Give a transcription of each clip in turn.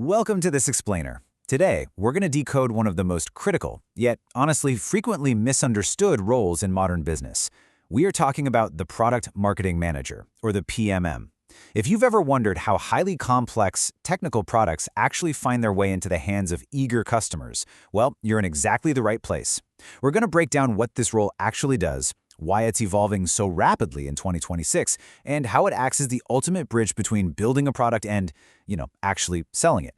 Welcome to This Explainer. Today, we're going to decode one of the most critical, yet honestly frequently misunderstood roles in modern business. We are talking about the Product Marketing Manager, or the PMM. If you've ever wondered how highly complex, technical products actually find their way into the hands of eager customers, well, you're in exactly the right place. We're going to break down what this role actually does, why it's evolving so rapidly in 2026, and how it acts as the ultimate bridge between building a product and, actually selling it.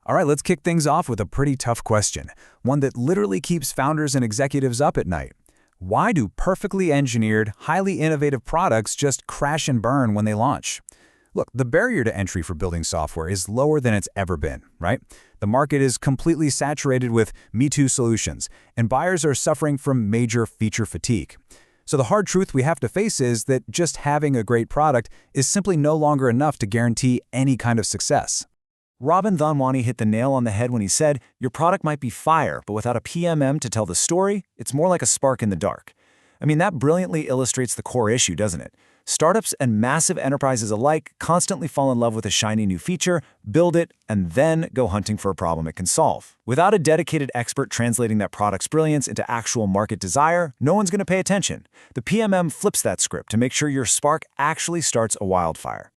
All right, let's kick things off with a pretty tough question, one that literally keeps founders and executives up at night. Why do perfectly engineered, highly innovative products just crash and burn when they launch? Look, the barrier to entry for building software is lower than it's ever been, right? The market is completely saturated with Me Too solutions, and buyers are suffering from major feature fatigue. So the hard truth we have to face is that just having a great product is simply no longer enough to guarantee any kind of success. Robin Dhanwani hit the nail on the head when he said, your product might be fire, but without a PMM to tell the story, it's more like a spark in the dark. I mean, that brilliantly illustrates the core issue, doesn't it? Startups and massive enterprises alike constantly fall in love with a shiny new feature, build it, and then go hunting for a problem it can solve. Without a dedicated expert translating that product's brilliance into actual market desire, no one's going to pay attention. The PMM flips that script to make sure your spark actually starts a wildfire.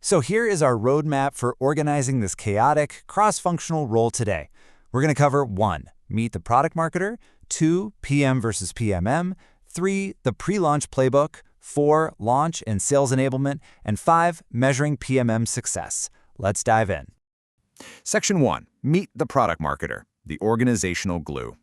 So here is our roadmap for organizing this chaotic, cross-functional role today. We're going to cover 1. Meet the product marketer, 2. PM versus PMM, 3. The pre-launch playbook, 4. Launch and sales enablement, and 5. Measuring PMM success. Let's dive in. Section 1. Meet the product marketer, the organizational glue.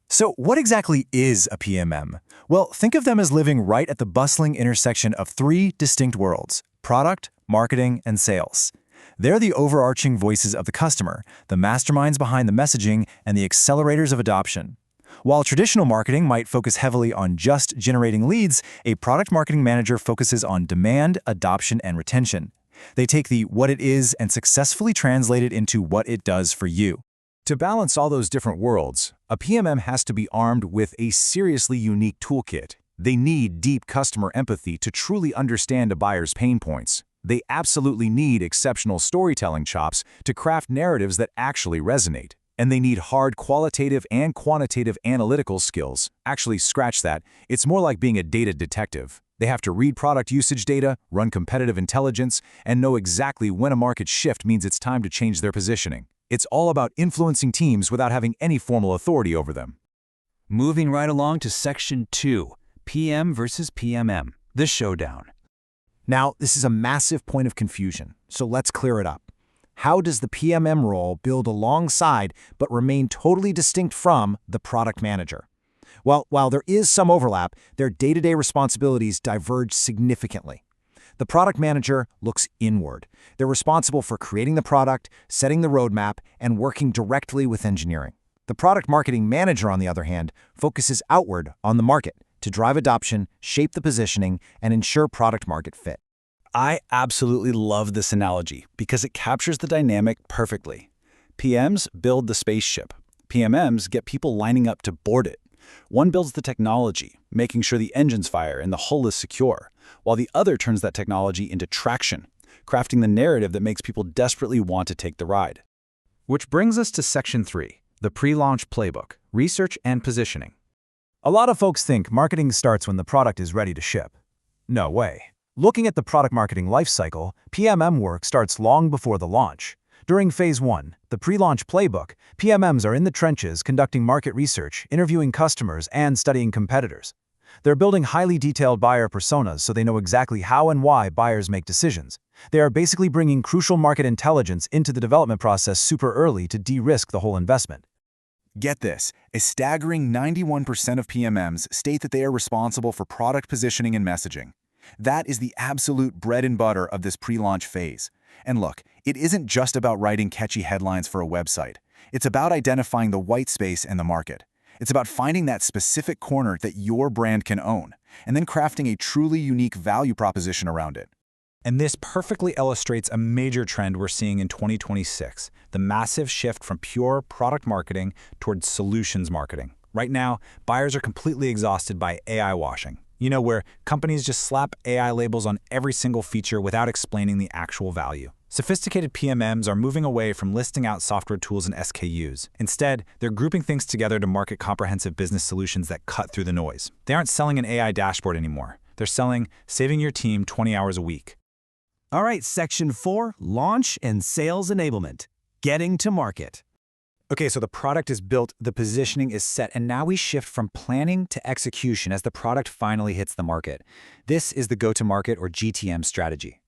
So what exactly is a PMM? Well, think of them as living right at the bustling intersection of 3 distinct worlds: product, marketing, and sales. They're the overarching voices of the customer, the masterminds behind the messaging, and the accelerators of adoption. While traditional marketing might focus heavily on just generating leads, a product marketing manager focuses on demand, adoption, and retention. They take the what it is and successfully translate it into what it does for you. To balance all those different worlds, a PMM has to be armed with a seriously unique toolkit. They need deep customer empathy to truly understand a buyer's pain points. They absolutely need exceptional storytelling chops to craft narratives that actually resonate. And they need hard qualitative and quantitative analytical skills. Actually, scratch that. It's more like being a data detective. They have to read product usage data, run competitive intelligence, and know exactly when a market shift means it's time to change their positioning. It's all about influencing teams without having any formal authority over them. Moving right along to Section 2, PM versus PMM, the showdown. Now, this is a massive point of confusion, so let's clear it up. How does the PMM role build alongside but remain totally distinct from the product manager? Well, while there is some overlap, their day-to-day responsibilities diverge significantly. The product manager looks inward. They're responsible for creating the product, setting the roadmap, and working directly with engineering. The product marketing manager, on the other hand, focuses outward on the market to drive adoption, shape the positioning, and ensure product-market fit. I absolutely love this analogy because it captures the dynamic perfectly. PMs build the spaceship. PMMs get people lining up to board it. One builds the technology, making sure the engines fire and the hull is secure, while the other turns that technology into traction, crafting the narrative that makes people desperately want to take the ride. Which brings us to Section 3, the pre-launch playbook, research and positioning. A lot of folks think marketing starts when the product is ready to ship. No way. Looking at the product marketing lifecycle, PMM work starts long before the launch. During Phase 1, the pre-launch playbook, PMMs are in the trenches conducting market research, interviewing customers, and studying competitors. They're building highly detailed buyer personas so they know exactly how and why buyers make decisions. They are basically bringing crucial market intelligence into the development process super early to de-risk the whole investment. Get this, a staggering 91% of PMMs state that they are responsible for product positioning and messaging. That is the absolute bread and butter of this pre-launch phase. And look, it isn't just about writing catchy headlines for a website. It's about identifying the white space in the market. It's about finding that specific corner that your brand can own, and then crafting a truly unique value proposition around it. And this perfectly illustrates a major trend we're seeing in 2026, the massive shift from pure product marketing towards solutions marketing. Right now, buyers are completely exhausted by AI washing. Where companies just slap AI labels on every single feature without explaining the actual value. Sophisticated PMMs are moving away from listing out software tools and SKUs. Instead, they're grouping things together to market comprehensive business solutions that cut through the noise. They aren't selling an AI dashboard anymore. They're selling saving your team 20 hours a week. All right, Section 4, Launch and Sales Enablement. Getting to market. Okay, so the product is built, the positioning is set, and now we shift from planning to execution as the product finally hits the market. This is the go-to-market or GTM strategy.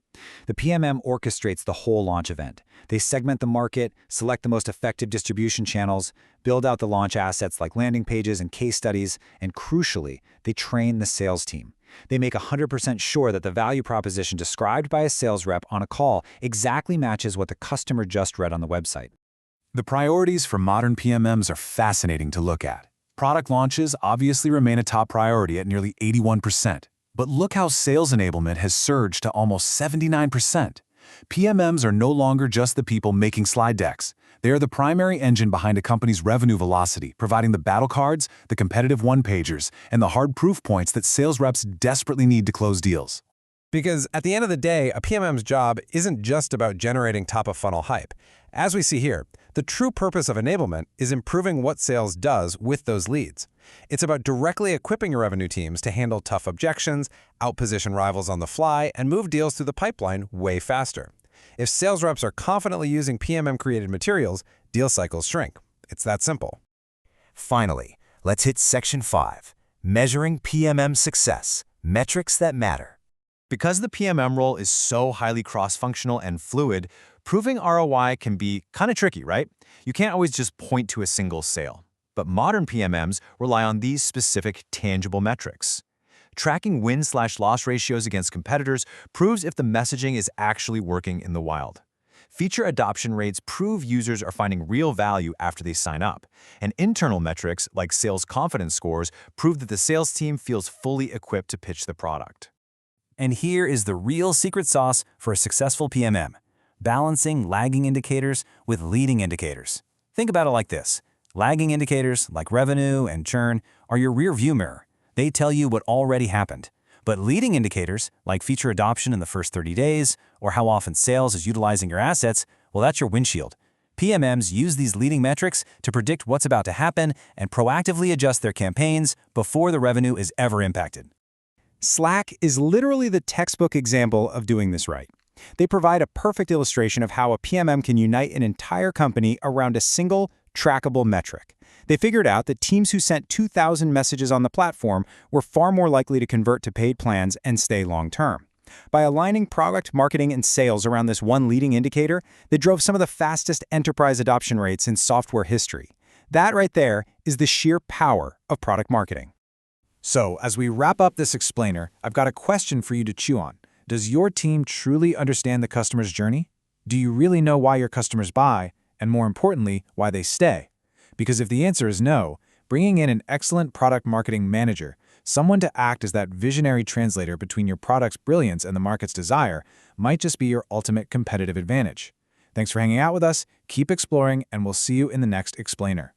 The PMM orchestrates the whole launch event. They segment the market, select the most effective distribution channels, build out the launch assets like landing pages and case studies, and crucially, they train the sales team. They make 100% sure that the value proposition described by a sales rep on a call exactly matches what the customer just read on the website. The priorities for modern PMMs are fascinating to look at. Product launches obviously remain a top priority at nearly 81%. But look how sales enablement has surged to almost 79%. PMMs are no longer just the people making slide decks. They are the primary engine behind a company's revenue velocity, providing the battle cards, the competitive one-pagers, and the hard proof points that sales reps desperately need to close deals. Because at the end of the day, a PMM's job isn't just about generating top-of-funnel hype. As we see here, the true purpose of enablement is improving what sales does with those leads. It's about directly equipping your revenue teams to handle tough objections, outposition rivals on the fly, and move deals through the pipeline way faster. If sales reps are confidently using PMM-created materials, deal cycles shrink. It's that simple. Finally, let's hit Section 5, Measuring PMM Success, Metrics that Matter. Because the PMM role is so highly cross-functional and fluid, proving ROI can be kind of tricky, right? You can't always just point to a single sale. But modern PMMs rely on these specific, tangible metrics. Tracking win/loss ratios against competitors proves if the messaging is actually working in the wild. Feature adoption rates prove users are finding real value after they sign up. And internal metrics, like sales confidence scores, prove that the sales team feels fully equipped to pitch the product. And here is the real secret sauce for a successful PMM: balancing lagging indicators with leading indicators. Think about it like this. Lagging indicators, like revenue and churn, are your rear-view mirror. They tell you what already happened. But leading indicators, like feature adoption in the first 30 days, or how often sales is utilizing your assets, well, that's your windshield. PMMs use these leading metrics to predict what's about to happen and proactively adjust their campaigns before the revenue is ever impacted. Slack is literally the textbook example of doing this right. They provide a perfect illustration of how a PMM can unite an entire company around a single, trackable metric. They figured out that teams who sent 2,000 messages on the platform were far more likely to convert to paid plans and stay long-term. By aligning product, marketing, and sales around this one leading indicator, they drove some of the fastest enterprise adoption rates in software history. That right there is the sheer power of product marketing. So, as we wrap up this explainer, I've got a question for you to chew on. Does your team truly understand the customer's journey? Do you really know why your customers buy, and more importantly, why they stay? Because if the answer is no, bringing in an excellent product marketing manager, someone to act as that visionary translator between your product's brilliance and the market's desire, might just be your ultimate competitive advantage. Thanks for hanging out with us, keep exploring, and we'll see you in the next explainer.